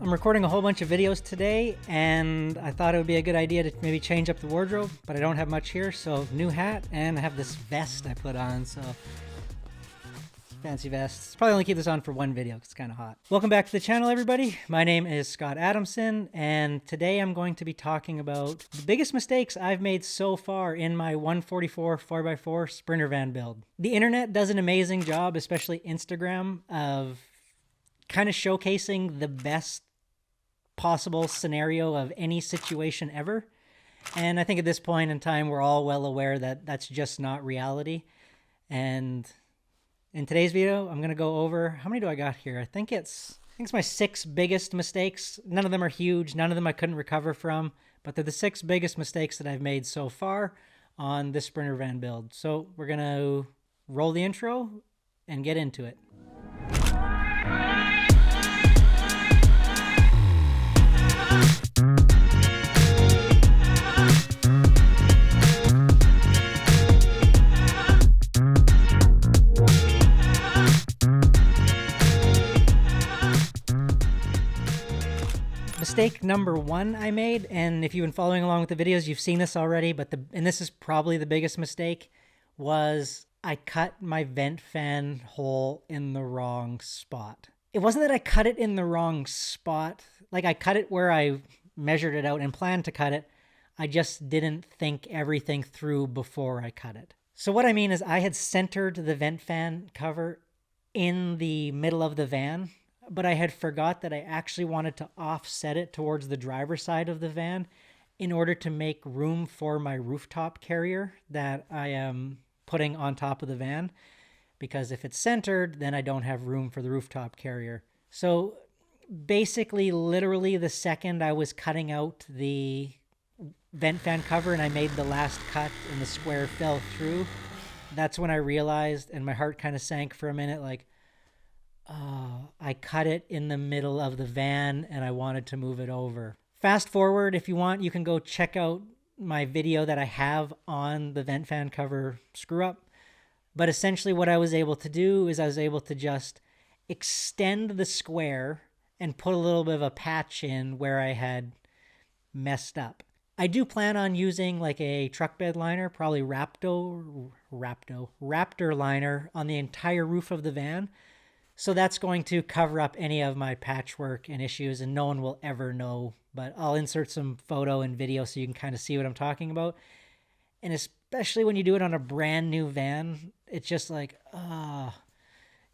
I'm recording a whole bunch of videos today, and I thought it would be a good idea to maybe change up the wardrobe, but I don't have much here, so new hat, and I have this vest I put on, so fancy vest. Probably only keep this on for one video because it's kind of hot. Welcome back to the channel, everybody. My name is Scott Adamson, and today I'm going to be talking about the biggest mistakes I've made so far in my 144 4x4 Sprinter van build. The internet does an amazing job, especially Instagram, of kind of showcasing the best possible scenario of any situation ever. And I think at this point in time, we're all well aware that that's just not reality. And in today's video, I'm going to go over, how many do I got here? I think it's my 6 biggest mistakes. None of them are huge. None of them I couldn't recover from, but they're the 6 biggest mistakes that I've made so far on this Sprinter van build. So we're going to roll the intro and get into it. Mistake number 1 I made, and if you've been following along with the videos, you've seen this already, and this is probably the biggest mistake, was I cut my vent fan hole in the wrong spot. It wasn't that I cut it in the wrong spot. Like, I cut it where I measured it out and planned to cut it. I just didn't think everything through before I cut it. So what I mean is I had centered the vent fan cover in the middle of the van, but I had forgot that I actually wanted to offset it towards the driver's side of the van in order to make room for my rooftop carrier that I am putting on top of the van. Because if it's centered, then I don't have room for the rooftop carrier. So basically, literally the second I was cutting out the vent fan cover and I made the last cut and the square fell through, that's when I realized, and my heart kind of sank for a minute, like, oh, I cut it in the middle of the van and I wanted to move it over. Fast forward, if you want, you can go check out my video that I have on the vent fan cover screw up. But essentially what I was able to do is I was able to just extend the square and put a little bit of a patch in where I had messed up. I do plan on using like a truck bed liner, probably Raptor liner on the entire roof of the van. So that's going to cover up any of my patchwork and issues, and no one will ever know. But I'll insert some photo and video so you can kind of see what I'm talking about. And especially when you do it on a brand new van, it's just like,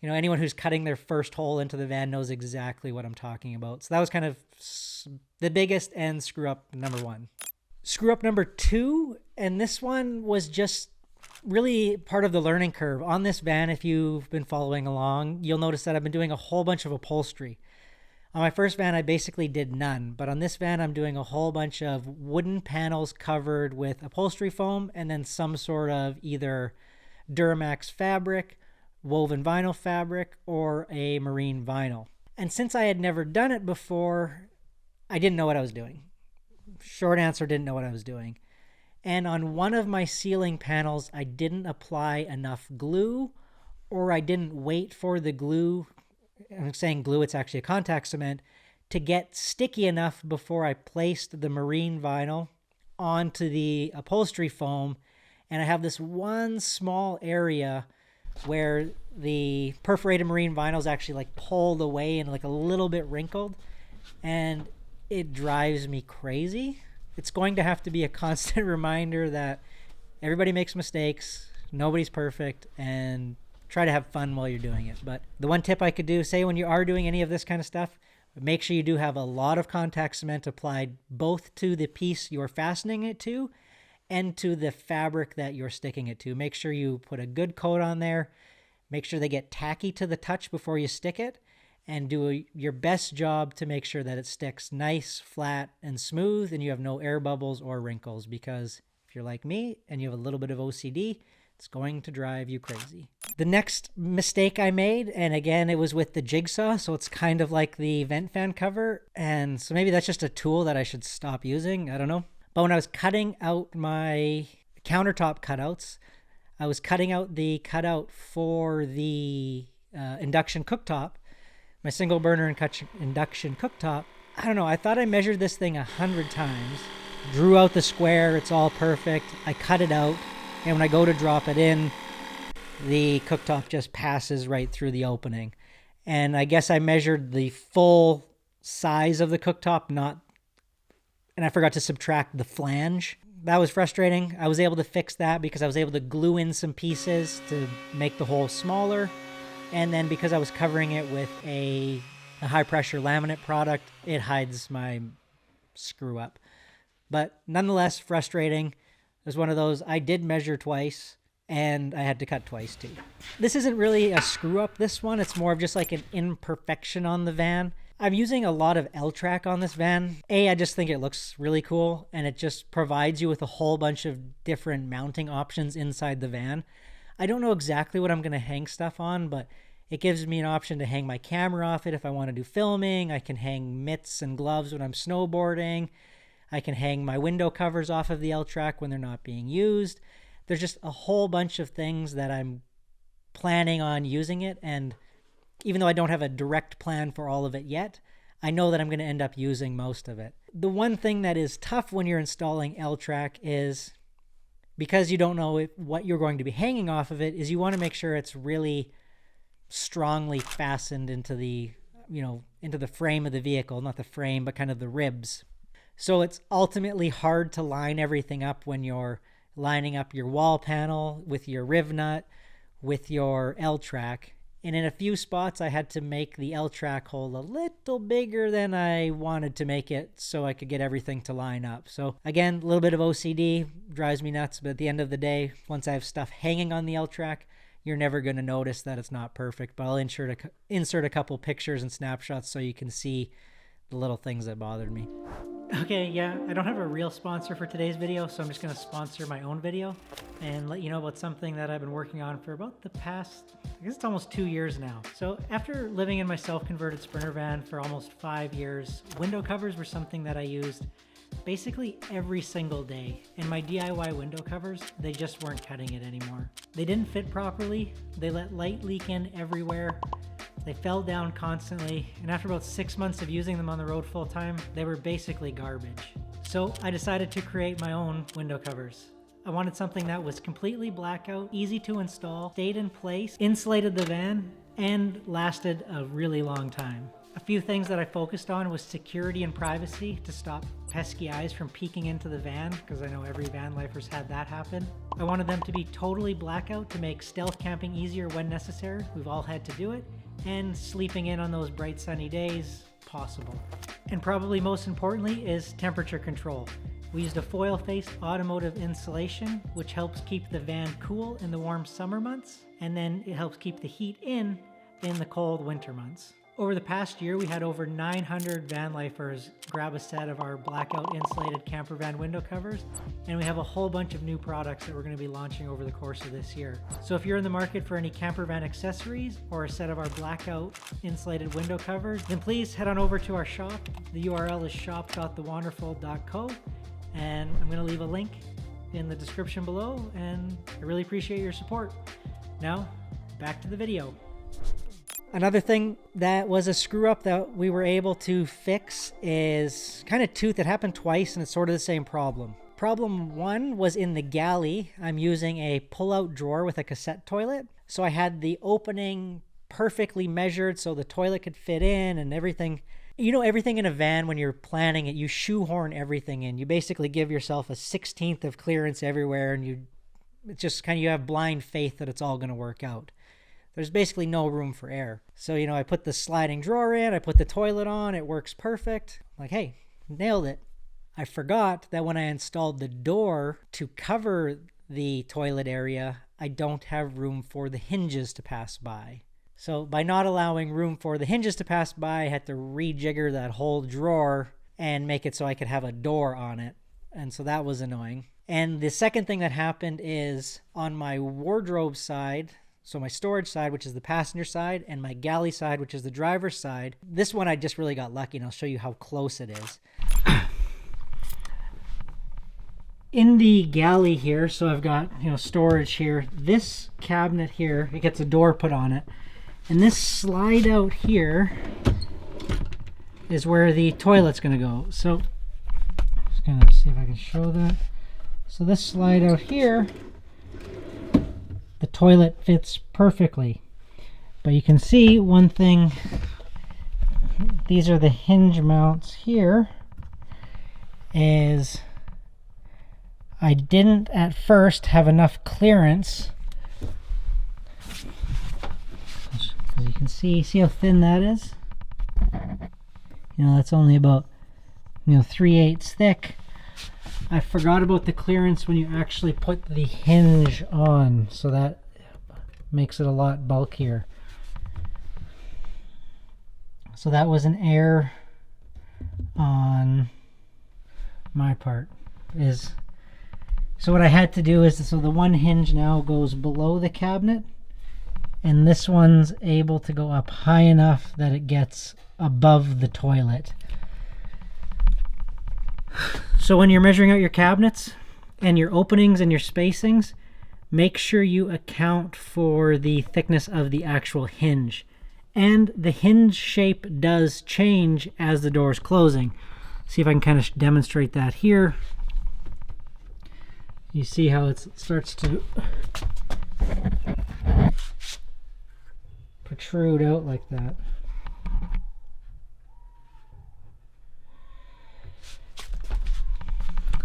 anyone who's cutting their first hole into the van knows exactly what I'm talking about. So that was kind of the biggest and screw up number 1. Screw up number 2, and this one was just really part of the learning curve. On this van, if you've been following along, you'll notice that I've been doing a whole bunch of upholstery. On my first van, I basically did none, but on this van, I'm doing a whole bunch of wooden panels covered with upholstery foam and then some sort of either Duramax fabric, woven vinyl fabric, or a marine vinyl. And since I had never done it before, I didn't know what I was doing. Short answer, didn't know what I was doing. And on one of my ceiling panels, I didn't apply enough glue, or I didn't wait for the glue, I'm saying glue, it's actually a contact cement, to get sticky enough before I placed the marine vinyl onto the upholstery foam. And I have this one small area where the perforated marine vinyl is actually like pulled away and like a little bit wrinkled, and it drives me crazy. It's going to have to be a constant reminder that everybody makes mistakes, nobody's perfect, and try to have fun while you're doing it. But the one tip I could do, say when you are doing any of this kind of stuff, make sure you do have a lot of contact cement applied both to the piece you're fastening it to and to the fabric that you're sticking it to. Make sure you put a good coat on there. Make sure they get tacky to the touch before you stick it, and do your best job to make sure that it sticks nice, flat, and smooth, and you have no air bubbles or wrinkles, because if you're like me and you have a little bit of OCD, it's going to drive you crazy. The next mistake I made, and again, it was with the jigsaw, so it's kind of like the vent fan cover, and so maybe that's just a tool that I should stop using, I don't know. But when I was cutting out my countertop cutouts, I was cutting out the cutout for the induction cooktop, my single burner induction cooktop, I don't know, I thought I measured this thing 100 times, drew out the square, it's all perfect. I cut it out, and when I go to drop it in, the cooktop just passes right through the opening. And I guess I measured the full size of the cooktop, and I forgot to subtract the flange. That was frustrating. I was able to fix that because I was able to glue in some pieces to make the hole smaller. And then because I was covering it with a high pressure laminate product, it hides my screw up. But nonetheless, frustrating. It was one of those, I did measure twice, and I had to cut twice too. This isn't really a screw up, this one. It's more of just like an imperfection on the van. I'm using a lot of L-track on this van. I just think it looks really cool, and it just provides you with a whole bunch of different mounting options inside the van. I don't know exactly what I'm going to hang stuff on, but it gives me an option to hang my camera off it if I want to do filming. I can hang mitts and gloves when I'm snowboarding. I can hang my window covers off of the L-track when they're not being used. There's just a whole bunch of things that I'm planning on using it, and even though I don't have a direct plan for all of it yet, I know that I'm going to end up using most of it. The one thing that is tough when you're installing L-track is, because you don't know what you're going to be hanging off of it, is you want to make sure it's really strongly fastened into the, into the frame of the vehicle, not the frame, but kind of the ribs. So it's ultimately hard to line everything up when you're lining up your wall panel with your riv nut, with your L-track. And in a few spots, I had to make the L-track hole a little bigger than I wanted to make it so I could get everything to line up. So again, a little bit of OCD drives me nuts, but at the end of the day, once I have stuff hanging on the L-track, you're never going to notice that it's not perfect. But I'll insert a couple pictures and snapshots so you can see the little things that bothered me. Okay, yeah, I don't have a real sponsor for today's video, so I'm just going to sponsor my own video and let you know about something that I've been working on for about the past, I guess it's almost 2 years now. So after living in my self-converted Sprinter van for almost 5 years, window covers were something that I used basically every single day. And my DIY window covers, they just weren't cutting it anymore. They didn't fit properly, they let light leak in everywhere, they fell down constantly, and after about 6 months of using them on the road full time, they were basically garbage. So I decided to create my own window covers. I wanted something that was completely blackout, easy to install, stayed in place, insulated the van, and lasted a really long time. A few things that I focused on was security and privacy to stop pesky eyes from peeking into the van, because I know every van lifer's had that happen. I wanted them to be totally blackout to make stealth camping easier when necessary. We've all had to do it. And sleeping in on those bright sunny days possible. And probably most importantly is temperature control. We used a foil-faced automotive insulation, which helps keep the van cool in the warm summer months, and then it helps keep the heat in the cold winter months. Over the past year, we had over 900 van lifers grab a set of our blackout insulated camper van window covers, and we have a whole bunch of new products that we're going to be launching over the course of this year. So if you're in the market for any camper van accessories or a set of our blackout insulated window covers, then please head on over to our shop. The URL is shop.thewonderful.co, and I'm going to leave a link in the description below, and I really appreciate your support. Now, back to the video. Another thing that was a screw up that we were able to fix is kind of tooth. It happened twice, and it's sort of the same problem. Problem one was in the galley. I'm using a pull-out drawer with a cassette toilet. So I had the opening perfectly measured so the toilet could fit in and everything. You know, everything in a van, when you're planning it, you shoehorn everything in. You basically give yourself a 1/16 of clearance everywhere, and it's just kind of, you have blind faith that it's all going to work out. There's basically no room for error. So, I put the sliding drawer in, I put the toilet on, it works perfect. Like, hey, nailed it. I forgot that when I installed the door to cover the toilet area, I don't have room for the hinges to pass by. So by not allowing room for the hinges to pass by, I had to rejigger that whole drawer and make it so I could have a door on it. And so that was annoying. And the second thing that happened is on my wardrobe side, so my storage side, which is the passenger side, and my galley side, which is the driver's side. This one I just really got lucky, and I'll show you how close it is. In the galley here, so I've got, storage here. This cabinet here, it gets a door put on it. And this slide out here is where the toilet's going to go. So just going to see if I can show that. So this slide out here, the toilet fits perfectly. But you can see one thing, these are the hinge mounts here, is I didn't at first have enough clearance. As you can see how thin that is? You know, that's only about, 3/8 thick. I forgot about the clearance when you actually put the hinge on, so that makes it a lot bulkier. So that was an error on my part. So what I had to do is, so the one hinge now goes below the cabinet, and this one's able to go up high enough that it gets above the toilet. So when you're measuring out your cabinets and your openings and your spacings, make sure you account for the thickness of the actual hinge. And the hinge shape does change as the door is closing. See if I can kind of demonstrate that here. You see how it starts to protrude out like that.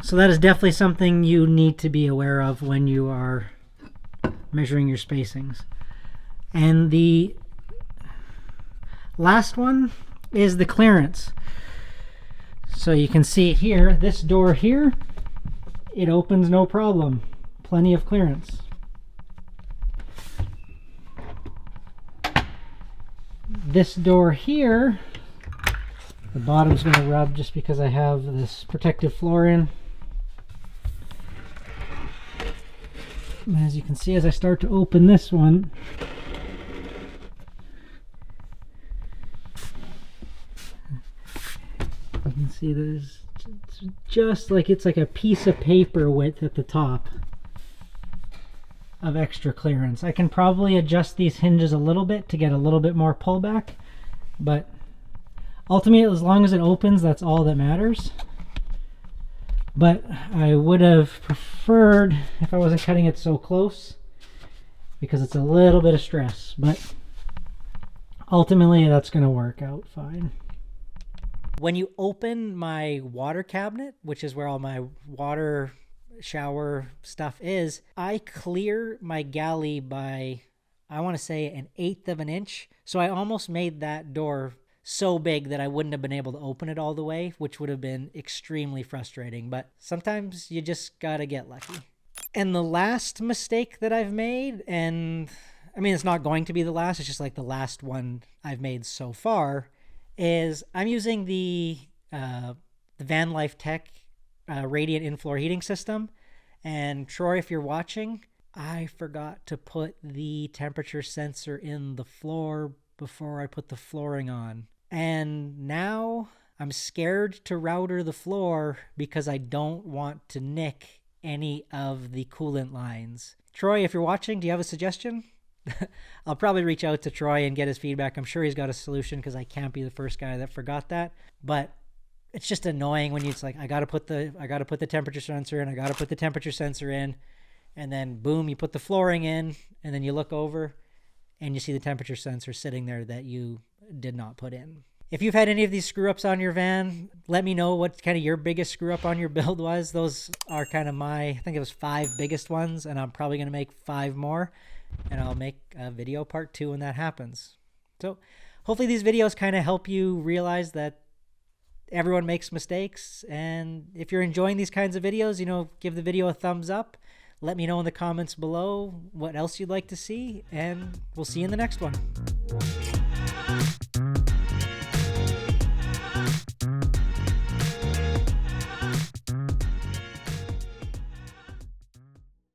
So that is definitely something you need to be aware of when you are measuring your spacings. And the last one is the clearance. So you can see here, this door here, it opens no problem. Plenty of clearance. This door here, the bottom's going to rub just because I have this protective floor in. And as you can see, as I start to open this one, you can see there's just like, it's like a piece of paper width at the top of extra clearance. I can probably adjust these hinges a little bit to get a little bit more pullback, but ultimately, as long as it opens, that's all that matters. But I would have preferred if I wasn't cutting it so close, because it's a little bit of stress, but ultimately that's going to work out fine. When you open my water cabinet, which is where all my water shower stuff is, I clear my galley by, I want to say, 1/8 of an inch. So I almost made that door so big that I wouldn't have been able to open it all the way, which would have been extremely frustrating. But sometimes you just gotta get lucky. And the last mistake that I've made, and I mean, it's not going to be the last, it's just like the last one I've made so far, is I'm using the VANLIFE Tech radiant in-floor heating system. And Troy, if you're watching, I forgot to put the temperature sensor in the floor before I put the flooring on. And now I'm scared to router the floor because I don't want to nick any of the coolant lines. Troy, if you're watching, do you have a suggestion? I'll probably reach out to Troy and get his feedback. I'm sure he's got a solution because I can't be the first guy that forgot that. But it's just annoying when it's like, I gotta put the temperature sensor in, I gotta put the temperature sensor in, and then boom, you put the flooring in, and then you look over and you see the temperature sensor sitting there that you did not put in. If you've had any of these screw ups on your van, let me know what kind of your biggest screw up on your build was. Those are kind of I think it was 5 biggest ones, and I'm probably going to make 5 more, and I'll make a video part 2 when that happens. So hopefully these videos kind of help you realize that everyone makes mistakes, and if you're enjoying these kinds of videos, give the video a thumbs up. Let me know in the comments below what else you'd like to see, and we'll see you in the next one.